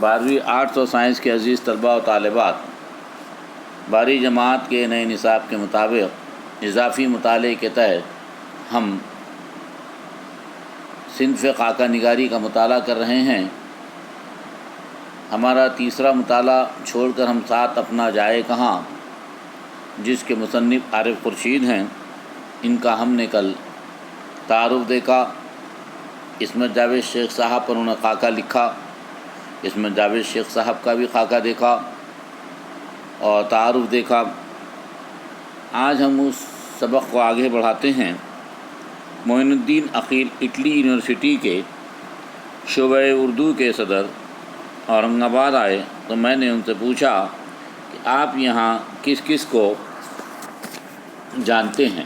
12ویں arts اور science کے عزیز طلباء و طالبات، 12ویں جماعت کے نئے نصاب کے مطابق اضافی مطالعے کے تحت ہم صنف خاکہ نگاری کا مطالعہ کر رہے ہیں۔ ہمارا تیسرا مطالعہ چھوڑ کر ہم ساتھ اپنا جائے کہاں، جس کے مصنف عارف خورشید ہیں، ان کا ہم نے کل تعارف دیکھا۔ عصمت جاوید شیخ صاحب پر انہوں نے خاکہ لکھا، عصمت جاوید شیخ صاحب کا بھی خاکہ دیکھا اور تعارف دیکھا۔ آج ہم اس سبق کو آگے بڑھاتے ہیں۔ معین الدین عقیل اٹلی یونیورسٹی کے شعبہ اردو کے صدر اورنگ آباد آئے تو میں نے ان سے پوچھا کہ آپ یہاں کس کس کو جانتے ہیں،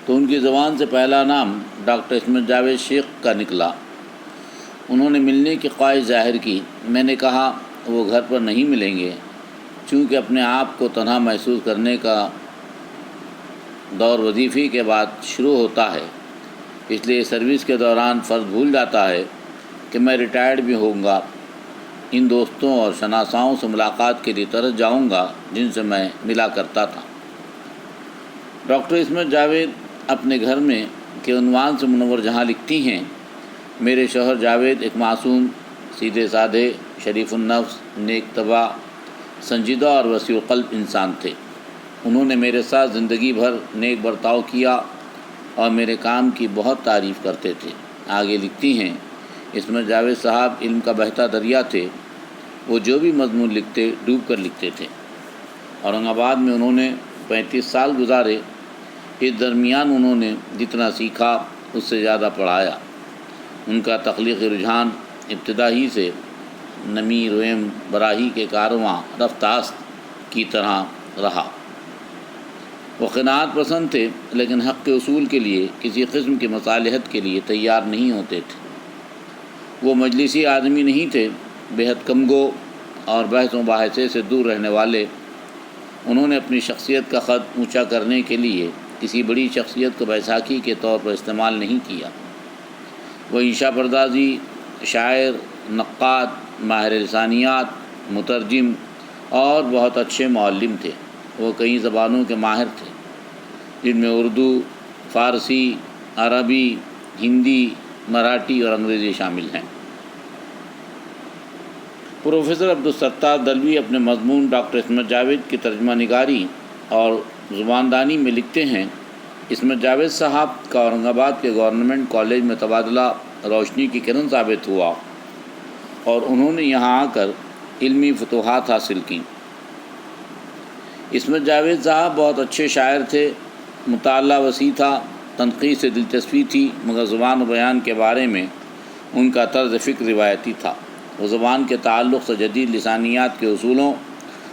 تو ان کی زبان سے پہلا نام ڈاکٹر عصمت جاوید شیخ کا نکلا۔ انہوں نے ملنے کی خواہش ظاہر کی۔ میں نے کہا وہ گھر پر نہیں ملیں گے، چونکہ اپنے آپ کو تنہا محسوس کرنے کا دور وظیفے کے بعد شروع ہوتا ہے، اس لیے سروس کے دوران فرد بھول جاتا ہے کہ میں ریٹائرڈ بھی ہوں گا۔ ان دوستوں اور شناساؤں سے ملاقات کے لیے ترس جاؤں گا جن سے میں ملا کرتا تھا۔ ڈاکٹر عصمت جاوید اپنے گھر میں کے عنوان سے منور جہاں لکھتی ہیں، میرے شوہر جاوید ایک معصوم، سیدھے سادھے، شریف النفس، نیک طبع، سنجیدہ اور وسیع قلب انسان تھے۔ انہوں نے میرے ساتھ زندگی بھر نیک برتاؤ کیا اور میرے کام کی بہت تعریف کرتے تھے۔ آگے لکھتی ہیں، عصمت جاوید صاحب علم کا بہتا دریا تھے۔ وہ جو بھی مضمون لکھتے ڈوب کر لکھتے تھے۔ اورنگ آباد میں انہوں نے 35 سال گزارے۔ اس درمیان انہوں نے جتنا سیکھا اس سے زیادہ پڑھایا۔ ان کا تخلیقی رجحان ابتدا ہی سے نمی رویم براہی کے کارواں رفتاست کی طرح رہا۔ وہ قناعت پسند تھے، لیکن حق کے اصول کے لیے کسی قسم کی مصالحت کے لیے تیار نہیں ہوتے تھے۔ وہ مجلسی آدمی نہیں تھے، بے حد کم گو اور بحث و مباحثے سے دور رہنے والے۔ انہوں نے اپنی شخصیت کا قد اونچا کرنے کے لیے کسی بڑی شخصیت کو بیساکھی کے طور پر استعمال نہیں کیا۔ وہ انشا پردازی، شاعر، نقاد، ماہر لسانیات، مترجم اور بہت اچھے معلم تھے۔ وہ کئی زبانوں کے ماہر تھے، جن میں اردو، فارسی، عربی، ہندی، مراٹھی اور انگریزی شامل ہیں۔ پروفیسر عبدالستار دلوی اپنے مضمون ڈاکٹر عصمت جاوید کی ترجمہ نگاری اور زباندانی میں لکھتے ہیں، عصمت جاوید صاحب کا اورنگ آباد کے گورنمنٹ کالج میں تبادلہ روشنی کی کرن ثابت ہوا اور انہوں نے یہاں آ کر علمی فتوحات حاصل کی۔ عصمت جاوید صاحب بہت اچھے شاعر تھے، مطالعہ وسیع تھا، تنقید سے دلچسپی تھی، مگر زبان و بیان کے بارے میں ان کا طرز فکر روایتی تھا۔ وہ زبان کے تعلق سے جدید لسانیات کے اصولوں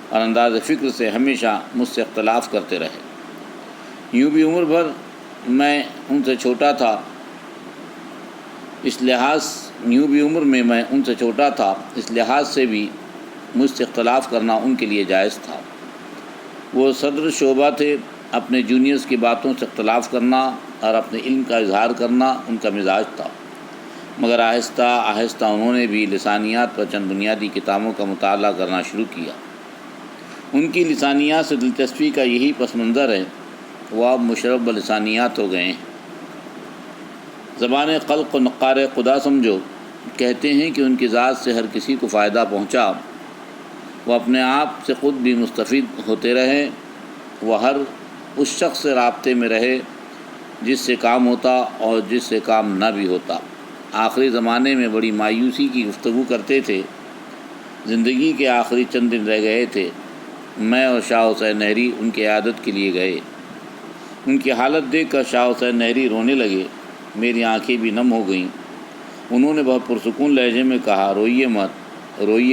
اور انداز فکر سے ہمیشہ مجھ سے اختلاف کرتے رہے۔ یوں بھی عمر بھر میں ان سے چھوٹا تھا، اس لحاظ سے بھی مجھ سے اختلاف کرنا ان کے لیے جائز تھا۔ وہ صدر شعبہ تھے، اپنے جونیئرز کی باتوں سے اختلاف کرنا اور اپنے علم کا اظہار کرنا ان کا مزاج تھا، مگر آہستہ آہستہ انہوں نے بھی لسانیات پر چند بنیادی کتابوں کا مطالعہ کرنا شروع کیا۔ ان کی لسانیات سے دلچسپی کا یہی پس منظر ہے، وہ اب مشرف بلسانیات ہو گئے ہیں۔ زبان خلق و نقار خدا سمجھو، کہتے ہیں کہ ان کی ذات سے ہر کسی کو فائدہ پہنچا۔ وہ اپنے آپ سے خود بھی مستفید ہوتے رہے۔ وہ ہر اس شخص سے رابطے میں رہے جس سے کام ہوتا اور جس سے کام نہ بھی ہوتا۔ آخری زمانے میں بڑی مایوسی کی گفتگو کرتے تھے۔ زندگی کے آخری چند دن رہ گئے تھے۔ میں اور شاہ حسین نہری ان کی عیادت کے لیے گئے۔ ان کی حالت دیکھ کر شاہ حسین نہری رونے لگے۔ میری آنکھیں بھی نم ہو گئیں۔ انہوں نے بہت پرسکون لہجے میں کہا، روئیے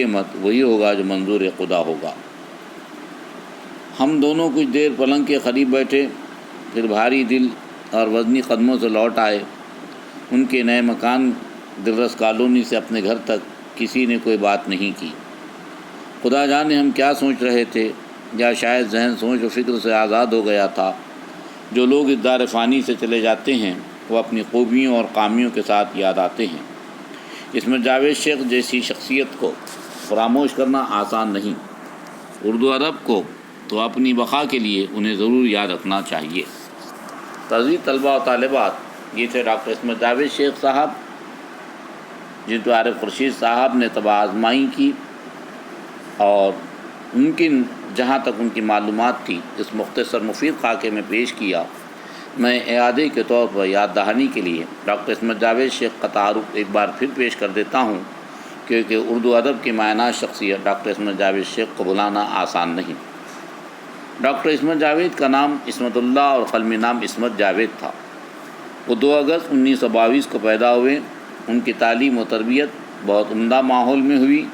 مت، وہی ہوگا جو منظور خدا ہوگا۔ ہم دونوں کچھ دیر پلنگ کے قریب بیٹھے، پھر بھاری دل اور وزنی قدموں سے لوٹ آئے۔ ان کے نئے مکان دلرس کالونی سے اپنے گھر تک کسی نے کوئی بات نہیں کی۔ خدا جانے ہم کیا سوچ رہے تھے، یا شاید ذہن سوچ و فکر سے آزاد ہو گیا تھا۔ جو لوگ اس دار فانی سے چلے جاتے ہیں وہ اپنی خوبیوں اور خامیوں کے ساتھ یاد آتے ہیں۔ عصمت جاوید شیخ جیسی شخصیت کو فراموش کرنا آسان نہیں۔ اردو ادب کو تو اپنی بقا کے لیے انہیں ضرور یاد رکھنا چاہیے۔ عزیز طلباء و طالبات، یہ تھے ڈاکٹر عصمت جاوید شیخ صاحب، جن پر عارف خورشید صاحب نے طبع آزمائی کی اور ممکن جہاں تک ان کی معلومات تھی اس مختصر مفید خاکے میں پیش کیا۔ میں اعادے کے طور پر یاد دہانی کے لیے ڈاکٹر عصمت جاوید شیخ کا تعارف ایک بار پھر پیش کر دیتا ہوں، کیونکہ اردو ادب کی معنی شخصیت ڈاکٹر عصمت جاوید شیخ کو بلانا آسان نہیں۔ ڈاکٹر عصمت جاوید کا نام عصمت اللہ اور قلمی نام عصمت جاوید تھا۔ وہ 2 اگست 1922 کو پیدا ہوئے۔ ان کی تعلیم و تربیت بہت عمدہ ماحول میں ہوئی۔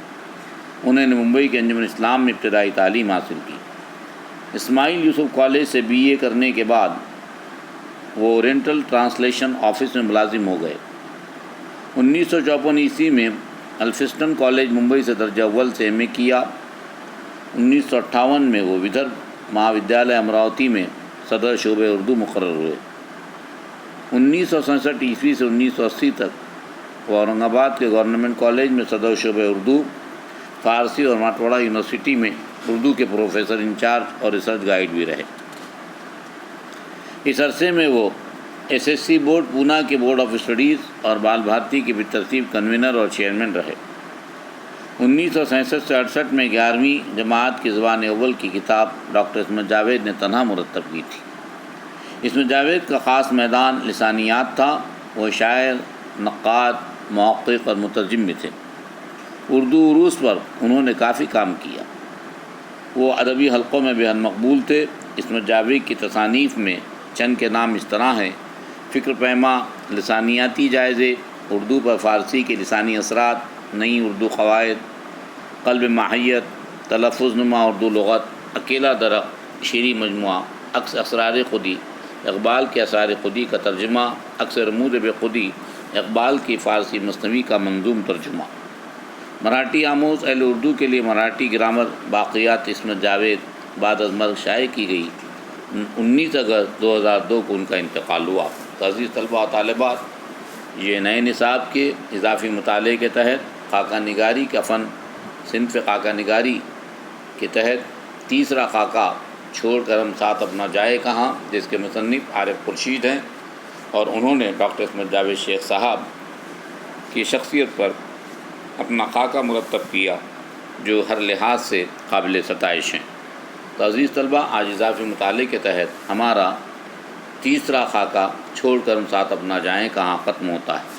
انہوں نے ممبئی کے انجمن اسلام میں ابتدائی تعلیم حاصل کی۔ اسماعیل یوسف کالج سے BA کرنے کے بعد وہ اورینٹل ٹرانسلیشن آفس میں ملازم ہو گئے۔ 1954 عیسوی میں الفسٹن کالج ممبئی سے درجہ اول سے MA کیا۔ 1958 میں وہ ودربھ مہا ودیالیہ امراوتی میں صدر شعبہ اردو مقرر ہوئے۔ 1967 عیسوی سے 1980 تک وہ اورنگ آباد کے گورنمنٹ کالج میں صدر شعبہ اردو، فارسی اور مراٹھواڑہ یونیورسٹی میں اردو کے پروفیسر انچارج اور ریسرچ گائیڈ بھی رہے۔ اس عرصے میں وہ SSC بورڈ پونا کے بورڈ آف اسٹڈیز اور بال بھارتی کے بالترتیب کنوینر اور چیئرمین رہے۔ 1967 سے 68 میں 11ویں جماعت کی زبان اول کی کتاب ڈاکٹر عصمت جاوید نے تنہا مرتب کی تھی۔ عصمت جاوید کا خاص میدان لسانیات تھا۔ وہ شاعر، نقاد، محقق اور مترجم بھی تھے۔ اردو عروض پر انہوں نے کافی کام کیا۔ وہ ادبی حلقوں میں بے حد مقبول تھے۔ عصمت جاوید کی تصانیف میں چند کے نام اس طرح ہیں: فکر پیما، لسانیاتی جائزے، اردو پر فارسی کے لسانی اثرات، نئی اردو قواعد، قلب ماہیت، تلفظ نما اردو لغت، اکیلا درخت، شعری مجموعہ، اسرار خودی، اقبال کے اسرار خودی کا ترجمہ، اکثر رموز بے خودی، اقبال کی فارسی مثنوی کا منظوم ترجمہ۔ مراٹھی آموز اہل اردو کے لیے مراٹھی گرامر باقیات عصمت جاوید بعد از مرگ شائع کی گئی۔ 19 اگست 2002 کو ان کا انتقال ہوا۔ عزیز طلباء و طالبات، یہ نئے نصاب کے اضافی مطالعے کے تحت خاکہ نگاری کا فن، صنف خاکہ نگاری کے تحت تیسرا خاکہ چھوڑ کر ہم ساتھ اپنا جائے کہاں، جس کے مصنف عارف خورشید ہیں، اور انہوں نے ڈاکٹر عصمت جاوید شیخ صاحب کی شخصیت پر اپنا خاکہ مرتب کیا جو ہر لحاظ سے قابل ستائش ہیں۔ تو عزیز طلبہ، آج اضافی مطالعے کے تحت ہمارا تیسرا خاکہ چھوڑ کر ہم ساتھ اپنا جائیں کہاں ختم ہوتا ہے۔